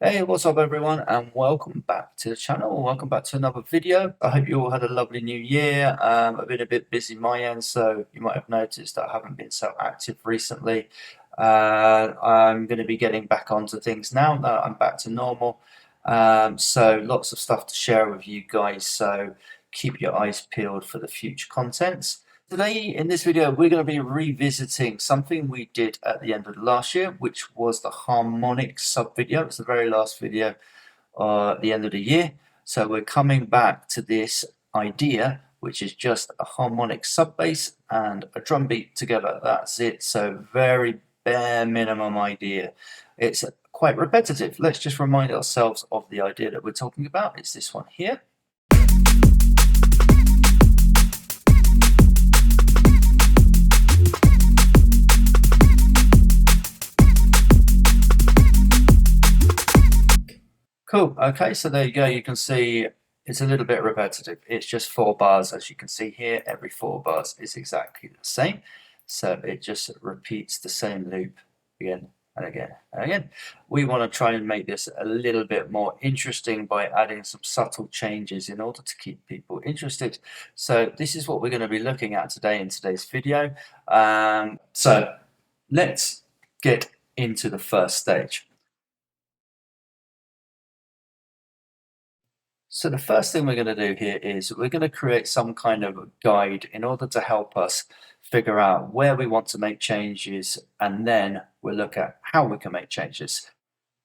Hey, what's up everyone, and welcome back to the channel. Welcome back to another video. I hope you all had a lovely new year. I've been a bit busy my end, so you might have noticed that I haven't been so active recently. I'm going to be getting back onto things now that I'm back to normal. So lots of stuff to share with you guys, so keep your eyes peeled for the future contents. Today, in this video, we're going to be revisiting something we did at the end of last year, which was the harmonic sub video. It's the very last video at the end of the year. So we're coming back to this idea, which is just a harmonic sub bass and a drum beat together. That's it. So very bare minimum idea. It's quite repetitive. Let's just remind ourselves of the idea that we're talking about. It's this one here. Cool. Okay, so there you go. You can see it's a little bit repetitive. It's just 4 bars, as you can see here. Every 4 bars is exactly the same. So it just repeats the same loop again and again and again. We want to try and make this a little bit more interesting by adding some subtle changes in order to keep people interested. So this is what we're going to be looking at today in today's video. So let's get into the first stage. So the first thing we're going to do here is we're going to create some kind of a guide in order to help us figure out where we want to make changes, and then we'll look at how we can make changes.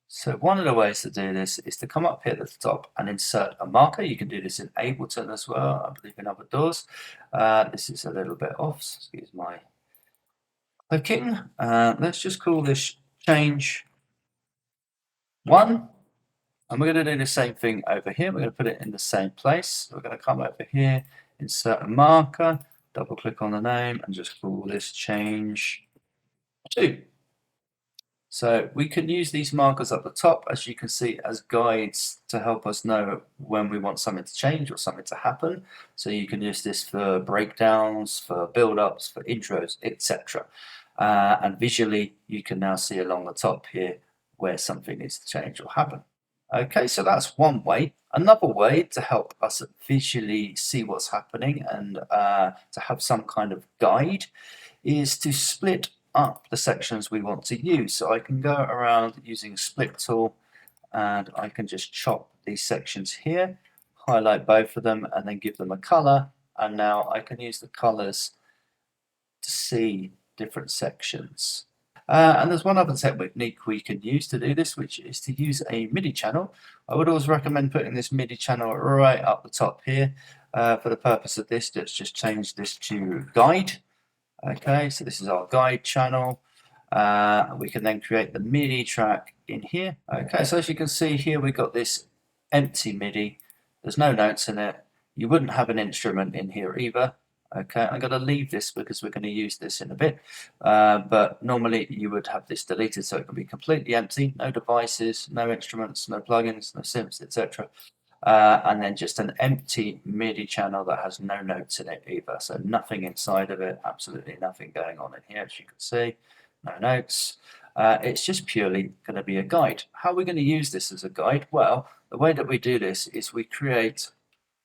So one of the ways to do this is to come up here at the top and insert a marker. You can do this in Ableton as well, I believe in other DAWs. This is a little bit off, so excuse my clicking. Let's just call this change 1. And we're going to do the same thing over here. We're going to put it in the same place. We're going to come over here, insert a marker, double click on the name, and just call this change 2. So we can use these markers at the top, as you can see, as guides to help us know when we want something to change or something to happen. So you can use this for breakdowns, for build-ups, for intros, etc. And visually, you can now see along the top here where something needs to change or happen. Okay, so that's one way. Another way to help us visually see what's happening and to have some kind of guide is to split up the sections we want to use. So I can go around using a split tool and I can just chop these sections here, highlight both of them, and then give them a color. And now I can use the colors to see different sections. And there's one other technique we can use to do this, which is to use a MIDI channel. I would always recommend putting this MIDI channel right up the top here. For the purpose of this, let's just change this to guide. Okay, so this is our guide channel. We can then create the MIDI track in here. Okay, so as you can see here, we've got this empty MIDI. There's no notes in it. You wouldn't have an instrument in here either. Okay, I'm going to leave this because we're going to use this in a bit. But normally you would have this deleted so it can be completely empty, no devices, no instruments, no plugins, no synths, etc. And then just an empty MIDI channel that has no notes in it either. So nothing inside of it, absolutely nothing going on in here, as you can see, no notes. It's just purely going to be a guide. How are we going to use this as a guide? Well, the way that we do this is we create,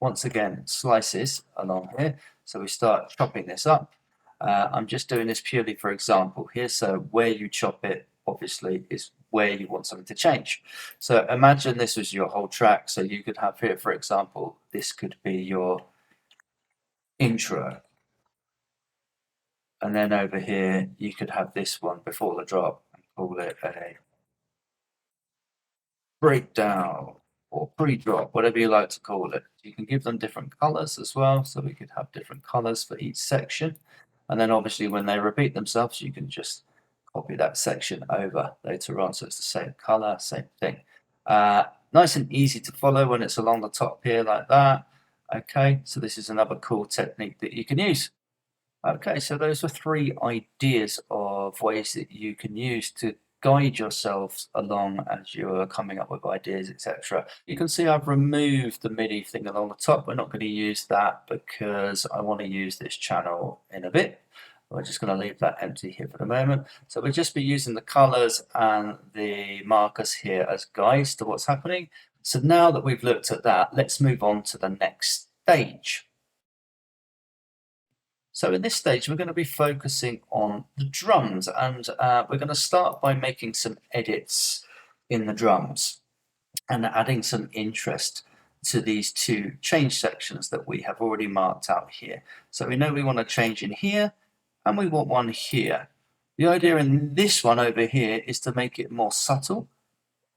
once again, slices along here. So we start chopping this up. I'm just doing this purely for example here. So where you chop it, obviously, is where you want something to change. So imagine this was your whole track. So you could have here, for example, this could be your intro. And then over here, you could have this one before the drop and call it a breakdown or pre-drop, whatever you like to call it. You can give them different colors as well. So we could have different colors for each section. And then obviously when they repeat themselves, you can just copy that section over later on. So it's the same color, same thing. Nice and easy to follow when it's along the top here like that. Okay, so this is another cool technique that you can use. Okay, so those are 3 ideas of ways that you can use to guide yourselves along as you're coming up with ideas, etc. You can see I've removed the MIDI thing along the top. We're not going to use that because I want to use this channel in a bit. We're just going to leave that empty here for the moment. So we'll just be using the colors and the markers here as guides to what's happening. So now that we've looked at that, let's move on to the next stage. So in this stage, we're going to be focusing on the drums, and we're going to start by making some edits in the drums and adding some interest to these two change sections that we have already marked out here. So we know we want to change in here and we want one here. The idea in this one over here is to make it more subtle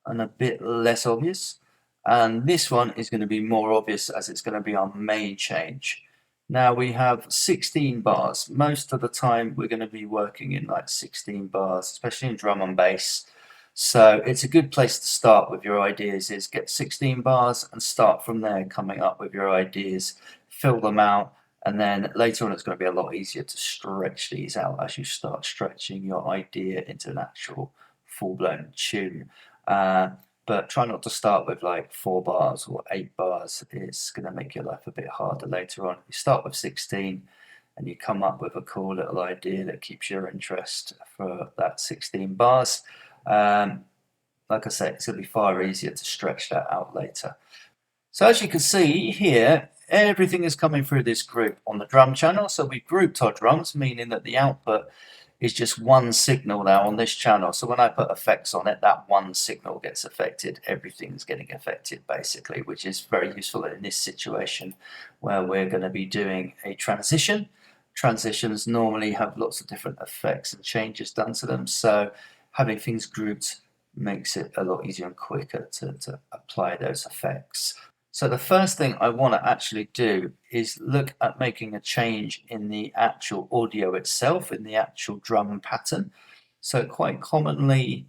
and a bit less obvious. And this one is going to be more obvious as it's going to be our main change. Now we have 16 bars. Most of the time we're going to be working in like 16 bars, especially in drum and bass. So it's a good place to start with your ideas, is get 16 bars and start from there, coming up with your ideas, fill them out, and then later on it's going to be a lot easier to stretch these out as you start stretching your idea into an actual full-blown tune. But try not to start with like 4 bars or 8 bars. It's going to make your life a bit harder later on. You start with 16 and you come up with a cool little idea that keeps your interest for that 16 bars. Like I said, it's going to be far easier to stretch that out later. So as you can see here, everything is coming through this group on the drum channel. So we've grouped our drums, meaning that the output is just one signal now on this channel. So when I put effects on it, that one signal gets affected. Everything's getting affected basically, which is very useful in this situation where we're going to be doing a transition. Transitions normally have lots of different effects and changes done to them. So having things grouped makes it a lot easier and quicker to apply those effects. So the first thing I want to actually do is look at making a change in the actual audio itself, in the actual drum pattern. So quite commonly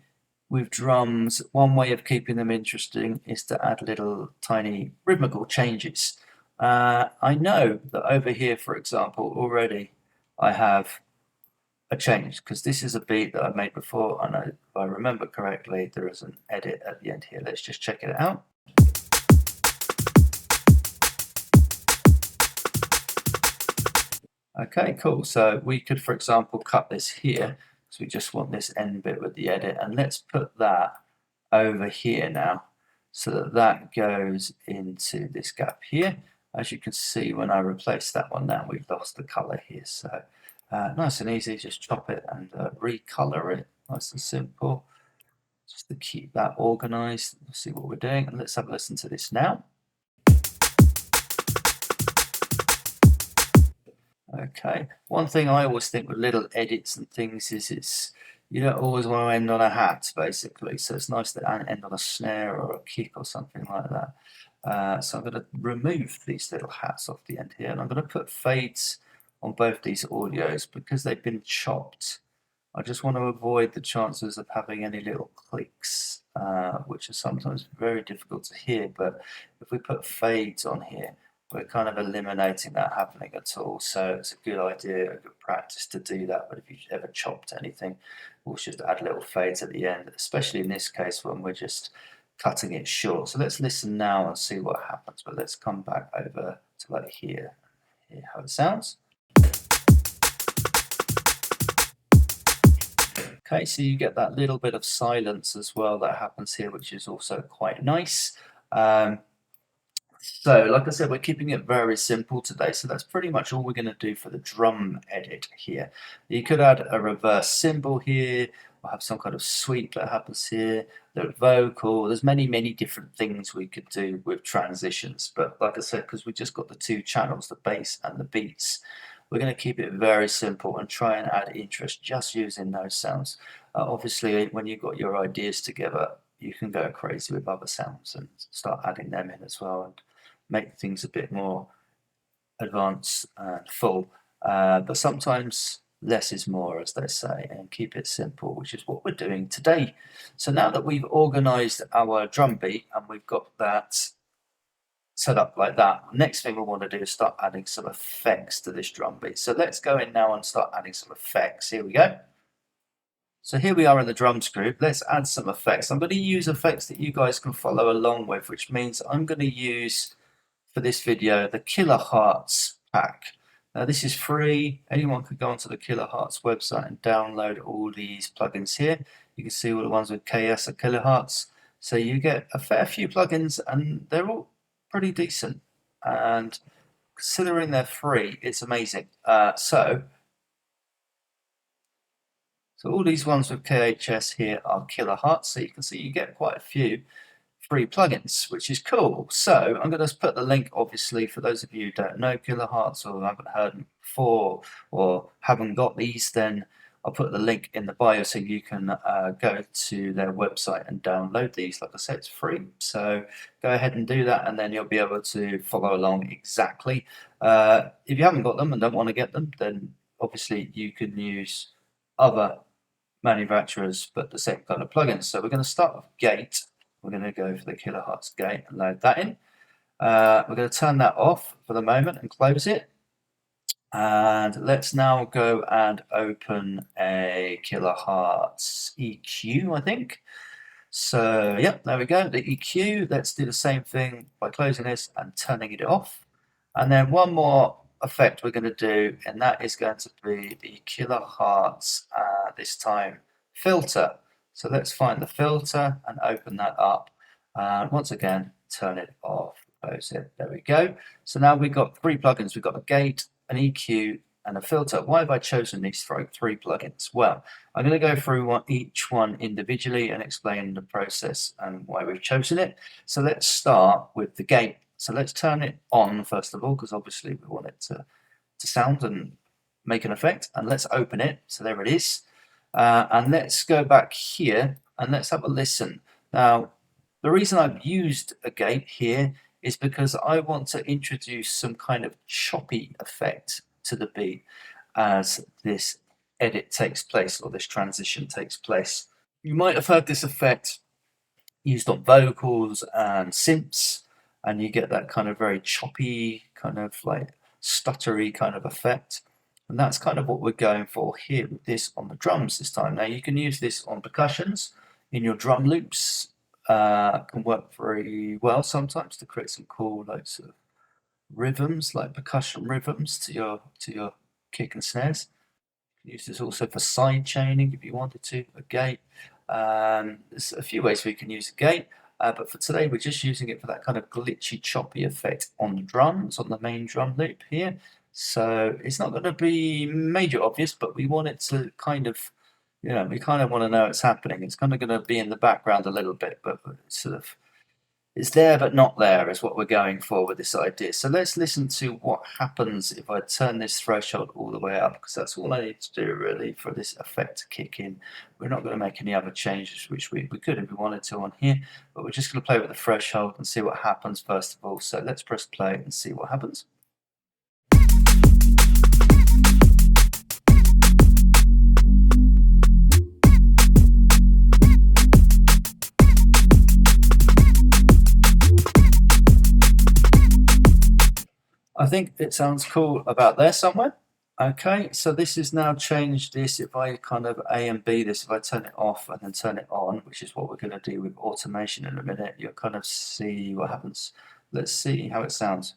with drums, one way of keeping them interesting is to add little tiny rhythmical changes. I know that over here, for example, already I have a change, because this is a beat that I made before, and if I remember correctly, there is an edit at the end here. Let's just check it out. Okay, cool. So we could, for example, cut this here, because we just want this end bit with the edit, and let's put that over here now, so that that goes into this gap here. As you can see, when I replace that one now, we've lost the color here. So nice and easy, just chop it and recolor it, nice and simple, just to keep that organized. See what we're doing, and let's have a listen to this now. Okay, one thing I always think with little edits and things is you don't always want to end on a hat, basically. So it's nice to end on a snare or a kick or something like that. So I'm going to remove these little hats off the end here, and I'm going to put fades on both these audios because they've been chopped. I just want to avoid the chances of having any little clicks, which are sometimes very difficult to hear. But if we put fades on here, we're kind of eliminating that happening at all. So it's a good idea, a good practice to do that. But if you've ever chopped anything, we'll just add little fades at the end, especially in this case when we're just cutting it short. So let's listen now and see what happens. But let's come back over to like here, hear how it sounds. Okay, so you get that little bit of silence as well that happens here, which is also quite nice. So, like I said, we're keeping it very simple today. So that's pretty much all we're going to do for the drum edit here. You could add a reverse cymbal here, or have some kind of sweep that happens here, the vocal. There's many, many different things we could do with transitions. But like I said, because we just got the two channels, the bass and the beats, we're going to keep it very simple and try and add interest just using those sounds. Obviously, when you've got your ideas together, you can go crazy with other sounds and start adding them in as well and make things a bit more advanced and full. But sometimes less is more, as they say, and keep it simple, which is what we're doing today. So now that we've organized our drum beat and we've got that set up like that, next thing we want to do is start adding some effects to this drum beat. So let's go in now and start adding some effects. Here we go. So here we are in the drums group. Let's add some effects. I'm going to use effects that you guys can follow along with, which means I'm going to use for this video the Kilohertz pack. Now this is free. Anyone could go onto the Kilohertz website and download all these plugins here. You can see all the ones with KS or Kilohertz. So you get a fair few plugins and they're all pretty decent. And considering they're free, it's amazing. So all these ones with KHS here are Kilohertz. So you can see you get quite a few free plugins, which is cool. So I'm going to put the link, obviously, for those of you who don't know Kilohertz or haven't heard them before or haven't got these, then I'll put the link in the bio so you can go to their website and download these. Like I said, it's free. So go ahead and do that, and then you'll be able to follow along exactly. If you haven't got them and don't want to get them, then obviously you can use other manufacturers, but the same kind of plugins. So we're going to start with Gate. We're going to go for the Kilohertz Gate and load that in. We're going to turn that off for the moment and close it. And let's now go and open a Kilohertz EQ, I think. So, yep, there we go, the EQ. Let's do the same thing by closing this and turning it off. And then one more effect we're going to do, and that is going to be the Kilohertz, this time, filter. So let's find the filter and open that up. And once again, turn it off, close it. There we go. So now we've got three plugins. We've got a gate, an EQ, and a filter. Why have I chosen these three plugins? Well, I'm going to go through each one individually and explain the process and why we've chosen it. So let's start with the gate. So let's turn it on first of all, because obviously we want it to sound and make an effect. And let's open it. So there it is. And let's go back here and let's have a listen. Now, the reason I've used a gate here is because I want to introduce some kind of choppy effect to the beat as this edit takes place, or this transition takes place. You might have heard this effect used on vocals and synths, and you get that kind of very choppy, kind of like stuttery kind of effect. And that's kind of what we're going for here with this on the drums this time. Now you can use this on percussions in your drum loops. Can work very well sometimes to create some cool like sort of rhythms, like percussion rhythms to your kick and snares. You can use this also for side chaining if you wanted to, a gate. There's a few ways we can use a gate, but for today we're just using it for that kind of glitchy, choppy effect on the drums, on the main drum loop here. So it's not going to be major obvious, but we want it to kind of, we kind of want to know it's happening. It's kind of going to be in the background a little bit, but sort of it's there but not there is what we're going for with this idea. So let's listen to what happens if I turn this threshold all the way up, because that's all I need to do really for this effect to kick in. We're not going to make any other changes, which we could if we wanted to on here, but we're just going to play with the threshold and see what happens first of all. So let's press play and see what happens. I think it sounds cool about there somewhere. Okay, so this is now changed this. If I kind of A and B this, if I turn it off and then turn it on, which is what we're going to do with automation in a minute, you'll kind of see what happens. Let's see how it sounds.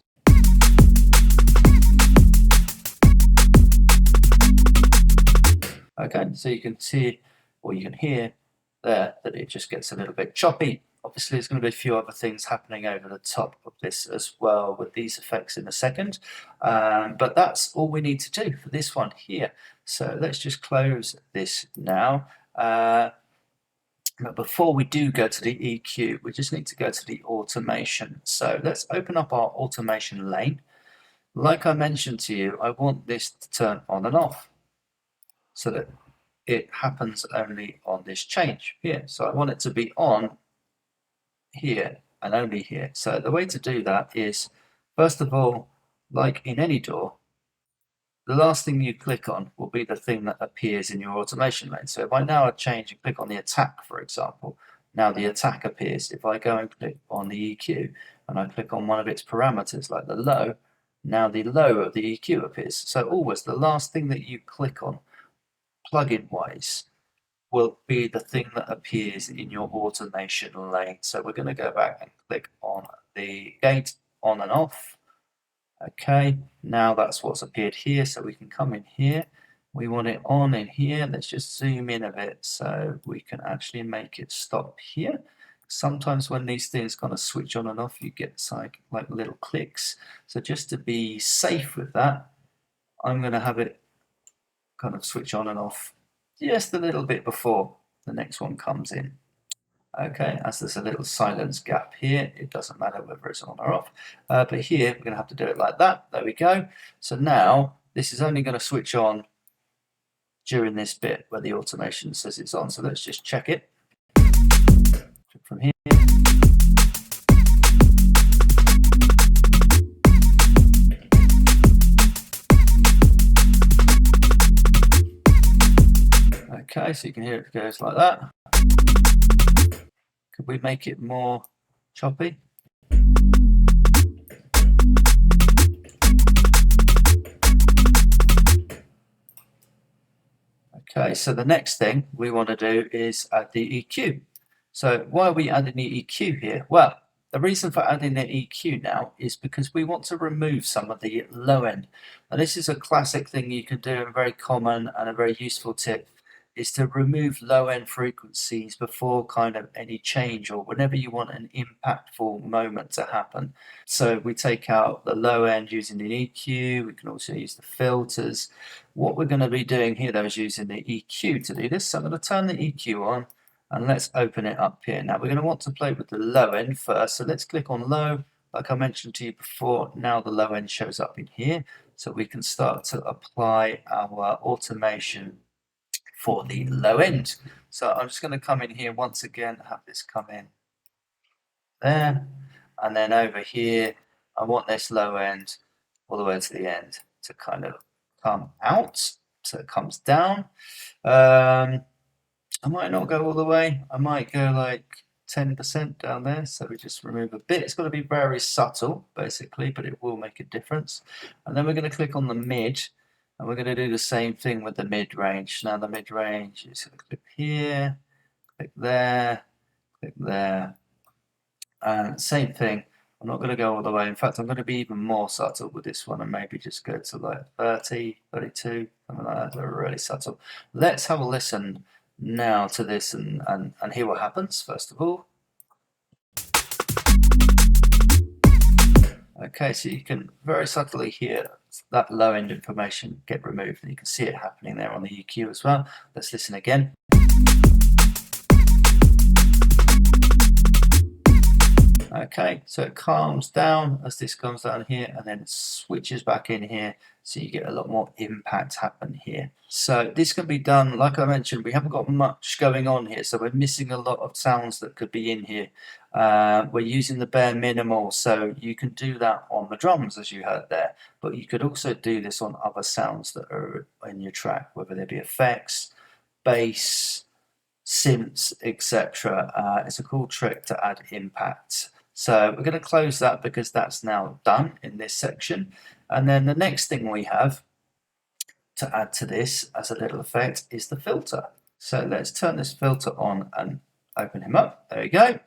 Okay, so you can see, or you can hear there, that it just gets a little bit choppy. Obviously, there's going to be a few other things happening over the top of this as well with these effects in a second. But that's all we need to do for this one here. So let's just close this now. But before we do go to the EQ, we just need to go to the automation. So let's open up our automation lane. Like I mentioned to you, I want this to turn on and off so that it happens only on this change here. So I want it to be on here and only here. So the way to do that is, first of all, like in any DAW, the last thing you click on will be the thing that appears in your automation lane. So if I now change and click on the attack, for example, now the attack appears. If I go and click on the EQ and I click on one of its parameters, like the low, now the low of the EQ appears. So always the last thing that you click on, plugin-wise, will be the thing that appears in your automation lane. So we're going to go back and click on the gate on and off. Okay, now that's what's appeared here, so we can come in here. We want it on in here. Let's just zoom in a bit so we can actually make it stop here. Sometimes when these things kind of switch on and off, you get like little clicks. So just to be safe with that, I'm going to have it kind of switch on and off just a little bit before the next one comes in. Okay, as there's a little silence gap here, it doesn't matter whether it's on or off. But here, we're going to have to do it like that. There we go. So now, this is only going to switch on during this bit where the automation says it's on. So let's just check it from here. Okay, so you can hear it goes like that. Could we make it more choppy? Okay, so the next thing we want to do is add the EQ. So why are we adding the EQ here? Well, the reason for adding the EQ now is because we want to remove some of the low end. And this is a classic thing you can do and very common and a very useful tip is to remove low end frequencies before kind of any change or whenever you want an impactful moment to happen. So we take out the low end using the EQ, we can also use the filters. What we're going to be doing here though is using the EQ to do this. So I'm going to turn the EQ on and let's open it up here. Now we're going to want to play with the low end first. So let's click on low. Like I mentioned to you before, now the low end shows up in here. So we can start to apply our automation for the low end. So I'm just going to come in here once again, have this come in there, and then over here, I want this low end all the way to the end to kind of come out, so it comes down. I might not go all the way, I might go like 10% down there, so we just remove a bit. It's got to be very subtle, basically, but it will make a difference. And then we're going to click on the mid, and we're going to do the same thing with the mid-range. Now the mid-range is going to click here, click there, and same thing. I'm not going to go all the way. In fact, I'm going to be even more subtle with this one and maybe just go to like 30, 32, something like that. They're really subtle. Let's have a listen now to this and hear what happens, first of all. Okay, so you can very subtly hear that low end information get removed, and you can see it happening there on the EQ as well. Let's listen again. Okay, so it calms down as this comes down here and then it switches back in here, so you get a lot more impact happen here. So this can be done, like I mentioned, we haven't got much going on here, so we're missing a lot of sounds that could be in here. We're using the bare minimal, so you can do that on the drums as you heard there, but you could also do this on other sounds that are in your track, whether they be effects, bass, synths, etc. It's a cool trick to add impact. So we're going to close that because that's now done in this section. And then the next thing we have to add to this as a little effect is the filter. So let's turn this filter on and open him up. There we go.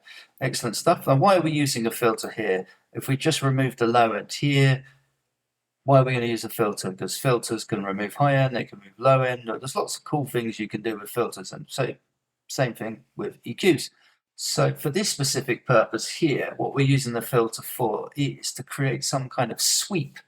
Excellent stuff. And why are we using a filter here? If we just remove the low end here, why are we going to use a filter? Because filters can remove high end, they can remove low end. There's lots of cool things you can do with filters, and so same thing with EQs. So for this specific purpose here, what we're using the filter for is to create some kind of sweep.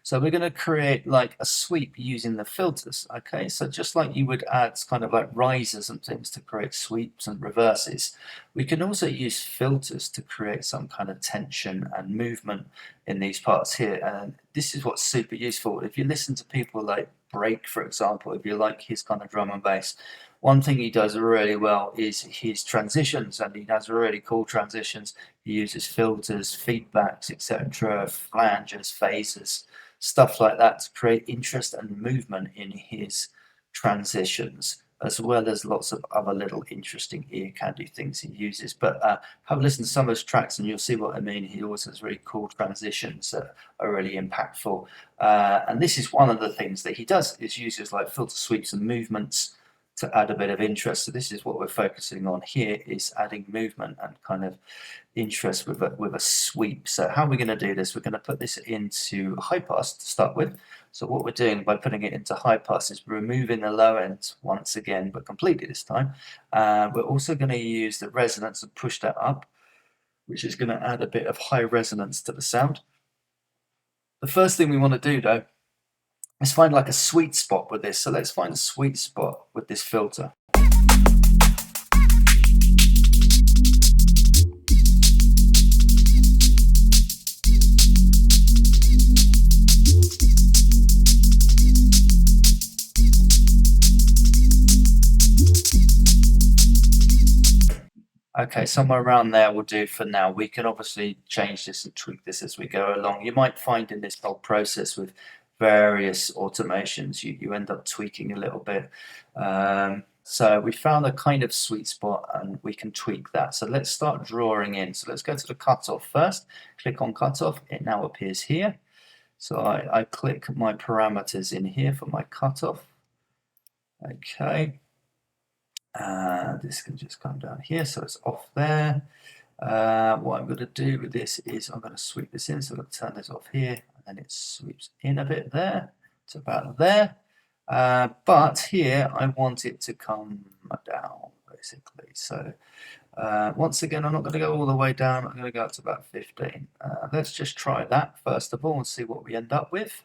So we're going to create like a sweep using the filters, okay? So just like you would add kind of like risers and things to create sweeps and reverses, we can also use filters to create some kind of tension and movement in these parts here. And this is what's super useful. If you listen to people like Break, for example, if you like his kind of drum and bass, one thing he does really well is his transitions, and he has really cool transitions. He uses filters, feedbacks, etc., flanges, phasers, stuff like that to create interest and movement in his transitions, as well as lots of other little interesting ear candy things he uses. But have a listen to some of his tracks and you'll see what I mean. He always has really cool transitions that are really impactful. And this is one of the things that he does, is uses like filter sweeps and movements to add a bit of interest. So this is what we're focusing on here, is adding movement and kind of interest with a sweep. So how are we going to do this? We're going to put this into high pass to start with. So what we're doing by putting it into high pass is removing the low end once again, but completely this time. We're also going to use the resonance and push that up, which is going to add a bit of high resonance to the sound. The first thing we want to do though is find like a sweet spot with this. So let's find a sweet spot with this filter. Okay, somewhere around there will do for now. We can obviously change this and tweak this as we go along. You might find in this whole process with various automations, you end up tweaking a little bit. So we found a kind of sweet spot and we can tweak that. So let's start drawing in. So let's go to the cutoff first. Click on cutoff. It now appears here. So I click my parameters in here for my cutoff. Okay. This can just come down here, so it's off there. What I'm going to do with this is I'm going to sweep this in, so I'm going to turn this off here, and then it sweeps in a bit there. It's about there. But here I want it to come down, basically. So once again, I'm not going to go all the way down. I'm going to go up to about 15. Let's just try that first of all and see what we end up with.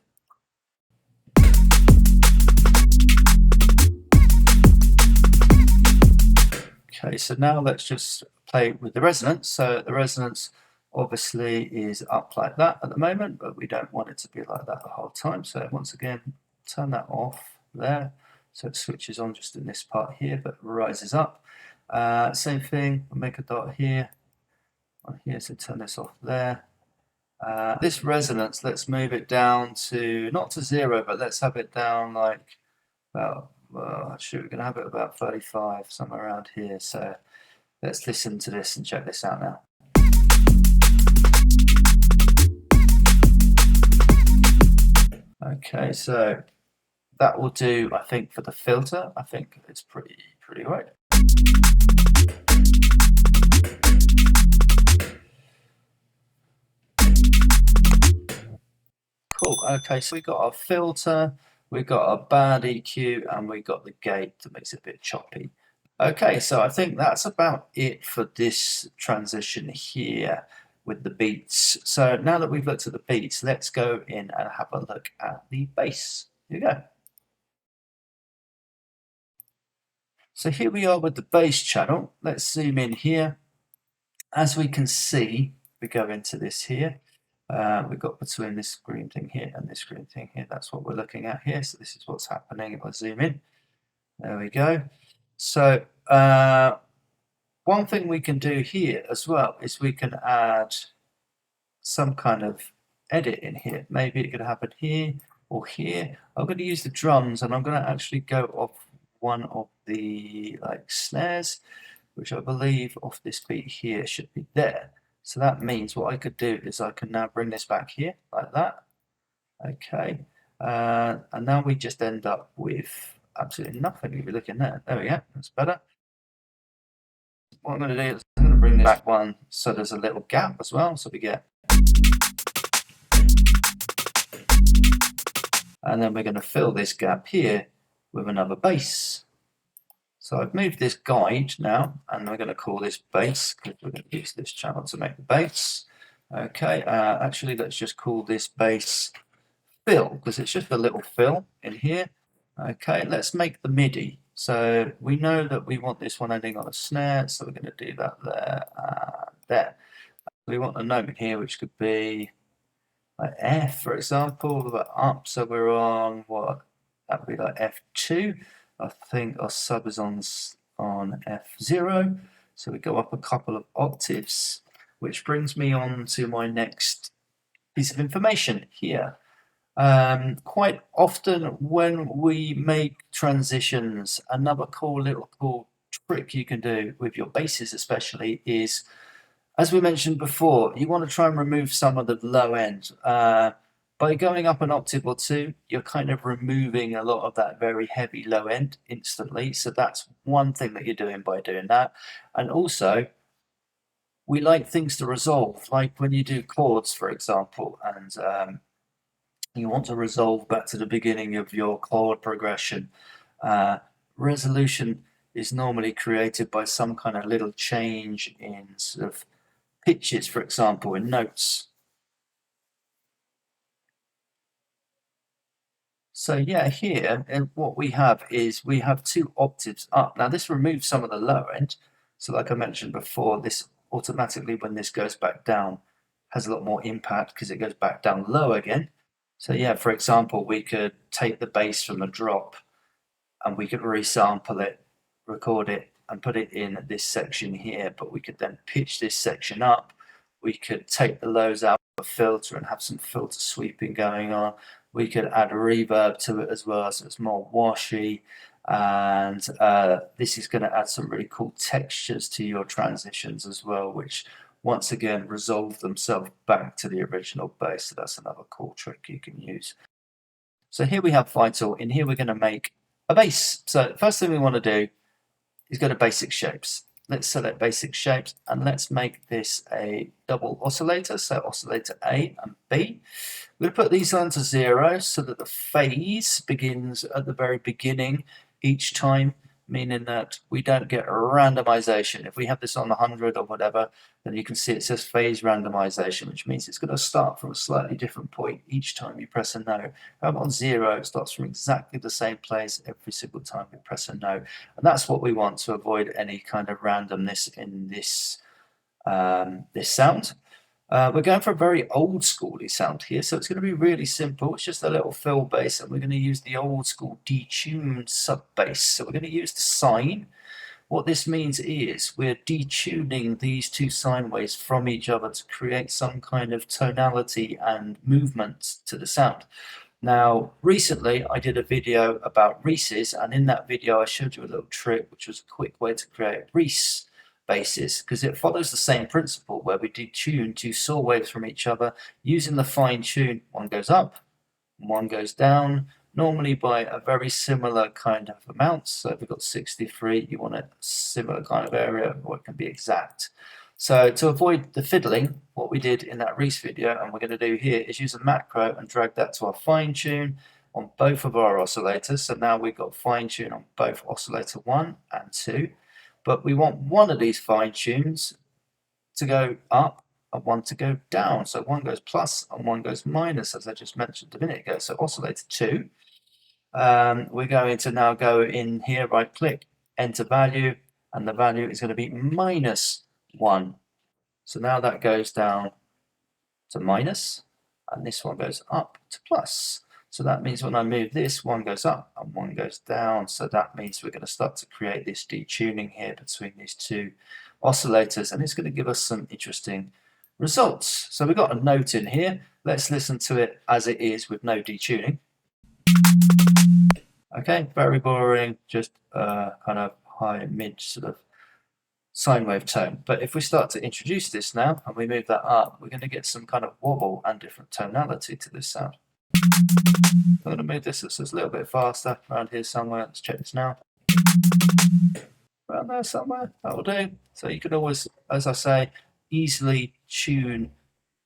Okay, so now let's just play with the resonance. So the resonance obviously is up like that at the moment, but we don't want it to be like that the whole time. So once again, turn that off there. So it switches on just in this part here, but rises up. Same thing, we'll make a dot here, on here, so turn this off there. This resonance, let's move it down to, not to 0, but let's have it down like about, we're going to have it about 35, somewhere around here. So let's listen to this and check this out now. Okay, so that will do, I think, for the filter. I think it's pretty right. Cool. Okay, so we got our filter, we got our band EQ, and we got the gate that makes it a bit choppy. Okay, so I think that's about it for this transition here with the beats. So now that we've looked at the beats, let's go in and have a look at the bass. Here we go. So here we are with the bass channel. Let's zoom in here. As we can see, we go into this here. We've got between this green thing here and this green thing here. That's what we're looking at here. So this is what's happening if I zoom in. There we go. So one thing we can do here as well is we can add some kind of edit in here. Maybe it could happen here or here. I'm going to use the drums and I'm going to actually go off one of the snares, which I believe off this beat here should be there. So that means what I could do is I can now bring this back here like that. Okay. And now we just end up with absolutely nothing if you're looking there. There we go. That's better. What I'm going to do is I'm going to bring this back one so there's a little gap as well. So we get. And then we're going to fill this gap here with another bass. So I've moved this guide now, and we're going to call this bass because we're going to use this channel to make the bass. Okay, actually let's just call this bass fill because it's just a little fill in here. Okay, let's make the MIDI. So we know that we want this one ending on a snare, so we're going to do that there and there. We want a note here which could be like F, for example, but up, so we're on what? That would be like F2. I think our sub is on F0, so we go up a couple of octaves, which brings me on to my next piece of information here. Quite often when we make transitions, another cool trick you can do with your basses especially is, as we mentioned before, you want to try and remove some of the low end. By going up an octave or two, you're kind of removing a lot of that very heavy low end instantly. So that's one thing that you're doing by doing that. And also, we like things to resolve, like when you do chords, for example, and you want to resolve back to the beginning of your chord progression. Uh, Resolution is normally created by some kind of little change in sort of pitches, for example, in notes. So yeah, here, and what we have is we have two octaves up. Now this removes some of the lower end. So like I mentioned before, this automatically, when this goes back down, has a lot more impact because it goes back down low again. So yeah, for example, we could take the bass from a drop and we could resample it, record it, and put it in this section here. But we could then pitch this section up. We could take the lows out of a filter and have some filter sweeping going on. We could add a reverb to it as well, so it's more washy. And this is going to add some really cool textures to your transitions as well, which once again resolve themselves back to the original bass. So that's another cool trick you can use. So here we have Vital. In here we're going to make a bass. So first thing we want to do is go to basic shapes. Let's select basic shapes and let's make this a double oscillator. So oscillator A and B. We're going to put these onto 0 so that the phase begins at the very beginning each time, meaning that we don't get randomization. If we have this on 100 or whatever, then you can see it says phase randomization, which means it's going to start from a slightly different point each time you press a note. If I'm on 0, it starts from exactly the same place every single time we press a note. And that's what we want to avoid any kind of randomness in this, this sound. We're going for a very old schooly sound here, so it's going to be really simple. It's just a little fill bass, and we're going to use the old school detuned sub bass. So we're going to use the sine. What this means is we're detuning these two sine waves from each other to create some kind of tonality and movement to the sound. Now, recently I did a video about Reese's, and in that video I showed you a little trick, which was a quick way to create Reese basses, because it follows the same principle where we detune two saw waves from each other using the fine tune. One goes up, one goes down, normally by a very similar kind of amount. So if we've got 63, you want a similar kind of area, or it can be exact. So to avoid the fiddling, what we did in that Reese video, and we're going to do here, is use a macro and drag that to our fine tune on both of our oscillators. So now we've got fine tune on both oscillator 1 and 2. But we want one of these fine tunes to go up and one to go down. So one goes plus and one goes minus, as I just mentioned a minute ago. So oscillator 2, we're going to now go in here, right click, enter value, and the value is going to be -1. So now that goes down to minus, and this one goes up to plus. So that means when I move this, one goes up and one goes down. So that means we're going to start to create this detuning here between these two oscillators, and it's going to give us some interesting results. So we've got a note in here. Let's listen to it as it is with no detuning. Okay, very boring, just kind of high mid sort of sine wave tone. But if we start to introduce this now and we move that up, we're going to get some kind of wobble and different tonality to this sound. I'm going to move this a little bit faster around here somewhere. Let's check this now. Around there somewhere, that'll do. So you can always, as I say, easily tune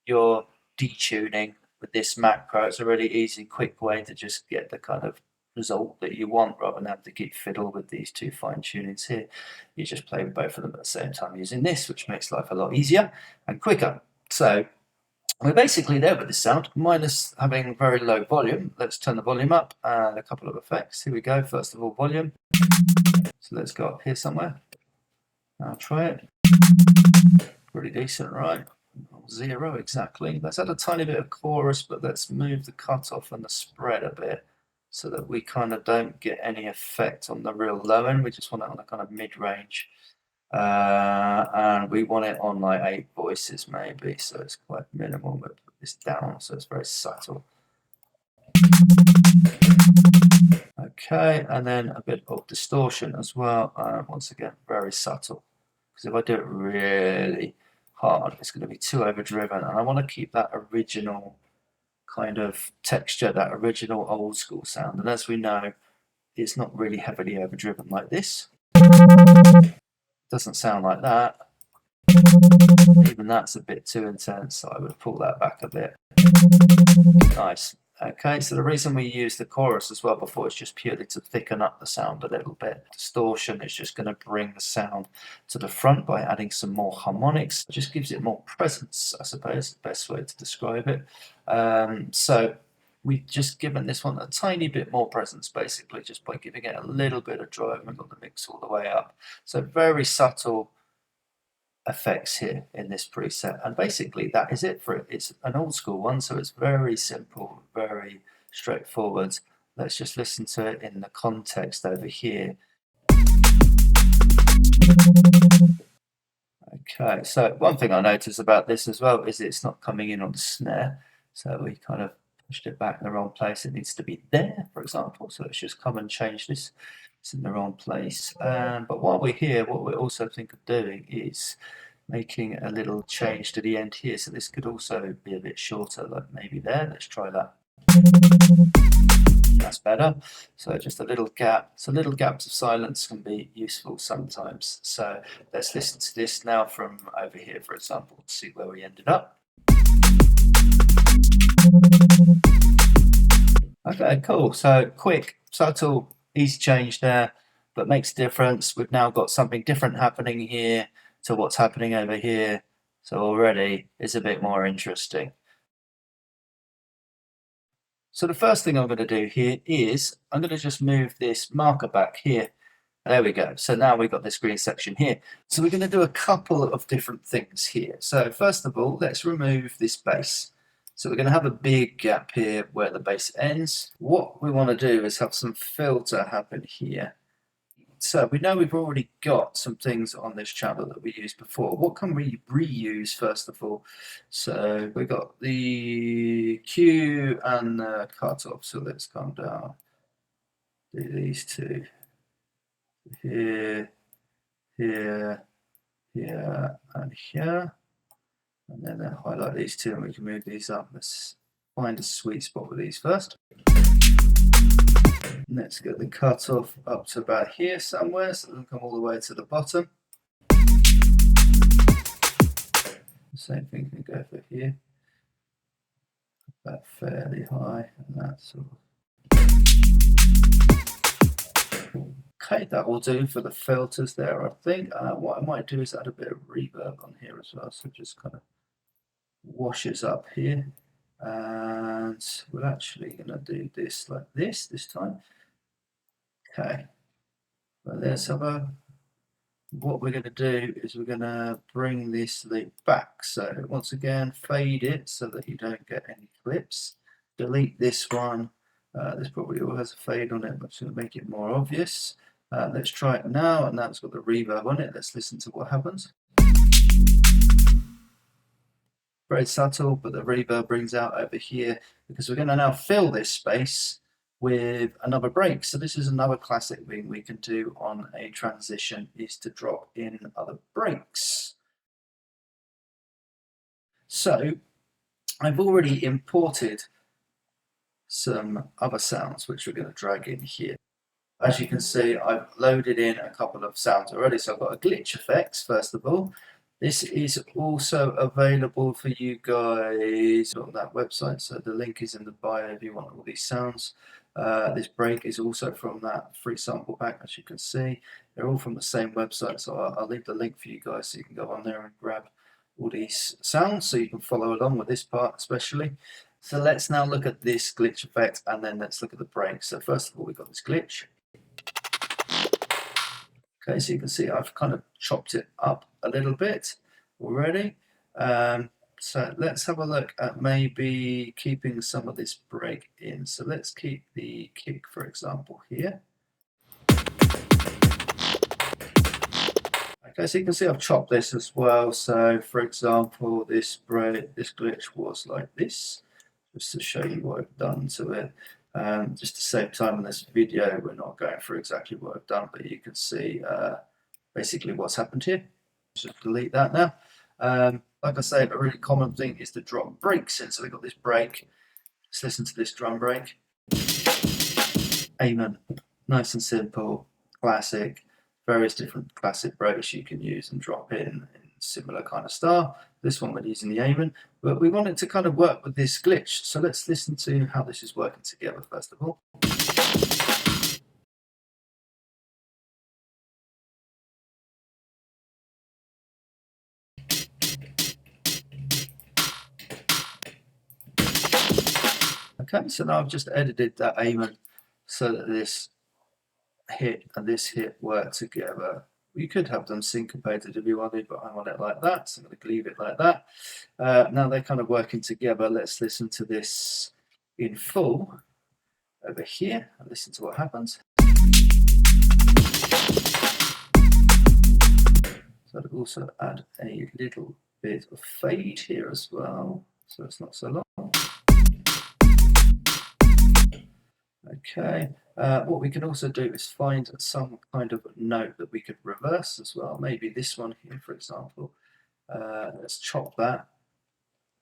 your detuning with this macro. It's a really easy, quick way to just get the kind of result that you want rather than have to keep fiddle with these two fine tunings here. You just play with both of them at the same time using this, which makes life a lot easier and quicker. So we're basically there with this sound, minus having very low volume. Let's turn the volume up and a couple of effects. Here we go. First of all, volume. So let's go up here somewhere. I'll try it. Pretty decent, right? 0 exactly. Let's add a tiny bit of chorus, but let's move the cutoff and the spread a bit so that we kind of don't get any effect on the real low end. We just want it on a kind of mid-range. And we want it on like 8 voices maybe, so it's quite minimal. We'll put this down so it's very subtle. Okay, and then a bit of distortion as well. Once again, very subtle. Because if I do it really hard, it's going to be too overdriven, and I want to keep that original kind of texture, that original old school sound. And as we know, it's not really heavily overdriven like this. Doesn't sound like that. Even that's a bit too intense, so I would pull that back a bit. Nice. Okay, so the reason we use the chorus as well before is just purely to thicken up the sound a little bit. Distortion is just going to bring the sound to the front by adding some more harmonics. It just gives it more presence, I suppose, the best way to describe it. So we've just given this one a tiny bit more presence, basically, just by giving it a little bit of drive. We've got the mix all the way up. So very subtle effects here in this preset, and basically that is it for it. It's an old school one, so it's very simple, very straightforward. Let's just listen to it in the context over here. Okay, so one thing I noticed about this as well is it's not coming in on the snare, so we kind of pushed it back in the wrong place. It needs to be there, for example, so let's just come and change this. It's in the wrong place. But while we're here, what we also think of doing is making a little change to the end here. So this could also be a bit shorter, like maybe there. Let's try that. That's better. So just a little gap. So little gaps of silence can be useful sometimes. So let's listen to this now from over here, for example, to see where we ended up. Okay, cool. So quick, subtle, easy change there, but makes a difference. We've now got something different happening here to what's happening over here. So already it's a bit more interesting. So the first thing I'm going to do here is I'm going to just move this marker back here. There we go. So now we've got this green section here. So we're going to do a couple of different things here. So first of all, let's remove this bass. So we're going to have a big gap here where the bass ends. What we want to do is have some filter happen here. So we know we've already got some things on this channel that we used before. What can we reuse first of all? So we got the Q and the cutoff. So let's come down, do these two. Here, here, here, and here. And then highlight these two and we can move these up. Let's find a sweet spot with these first. Let's get the cutoff up to about here somewhere, so they'll come all the way to the bottom. The same thing can go for here. About fairly high, and that sort of. Okay, that will do for the filters there, I think. What I might do is add a bit of reverb on here as well, so it just kind of washes up here. And we're actually going to do this like this time. Okay, well, let's have a. What we're going to do is we're going to bring this loop back. So once again, fade it so that you don't get any clips. Delete this one. This probably all has a fade on it, but it's going to make it more obvious. Let's try it now, and that's got the reverb on it. Let's listen to what happens. Very subtle, but the reverb brings out over here because we're going to now fill this space with another break. So this is another classic thing we can do on a transition, is to drop in other breaks. So I've already imported some other sounds which we're going to drag in here. As you can see, I've loaded in a couple of sounds already. So I've got a glitch effects, first of all. This is also available for you guys on that website. So the link is in the bio if you want all these sounds. This break is also from that free sample pack, as you can see. They're all from the same website. So I'll leave the link for you guys so you can go on there and grab all these sounds so you can follow along with this part especially. So let's now look at this glitch effect and then let's look at the break. So first of all, we've got this glitch. Okay, so you can see I've kind of chopped it up a little bit already. So let's have a look at maybe keeping some of this break in. So let's keep the kick, for example, here. Okay, so you can see I've chopped this as well. So for example, this glitch was like this, just to show you what I've done to it. Just to save time in this video, we're not going through exactly what I've done, but you can see basically what's happened here. Just delete that now. Like I say, a really common thing is to drop breaks in. So we've got this break, Let's listen to this drum break. Amen. Nice and simple, classic, various different classic breaks you can use and drop in similar kind of style. This one we're using the Amen, but we want it to kind of work with this glitch. So let's listen to how this is working together first of all. Okay, so now I've just edited that Amen so that this hit and this hit work together. You could have them syncopated if you wanted, but I want it like that, so I'm going to leave it like that. Now they're kind of working together. Let's listen to this in full over here and listen to what happens. So I'd also add a little bit of fade here as well, so it's not so long. Okay, what we can also do is find some kind of note that we could reverse as well. Maybe this one here, for example. Let's chop that.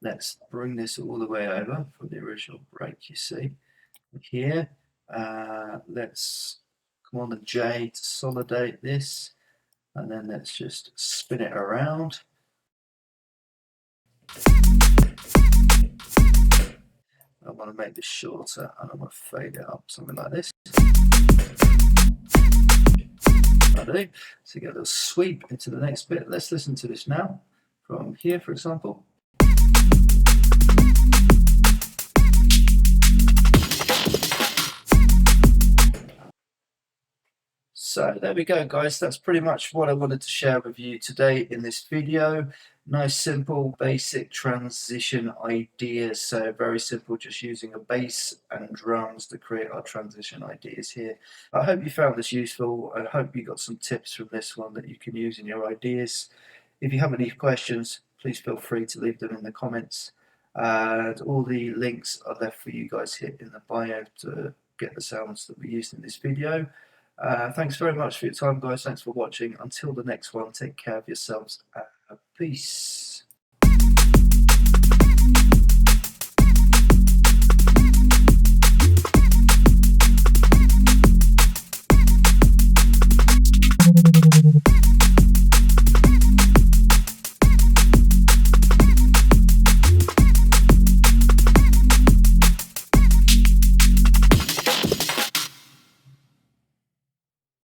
Let's bring this all the way over from the original break, you see. Here, let's Command and J to consolidate this, and then let's just spin it around. I want to make this shorter and I want to fade it up, something like this. I do. So get a little sweep into the next bit. Let's listen to this now from here, for example. So there we go, guys. That's pretty much what I wanted to share with you today in this video. Nice, simple, basic transition ideas. So very simple, just using a bass and drums to create our transition ideas here. I hope you found this useful. I hope you got some tips from this one that you can use in your ideas. If you have any questions, please feel free to leave them in the comments. And all the links are left for you guys here in the bio to get the sounds that we used in this video. Thanks very much for your time, guys. Thanks for watching. Until the next one, take care of yourselves. Peace.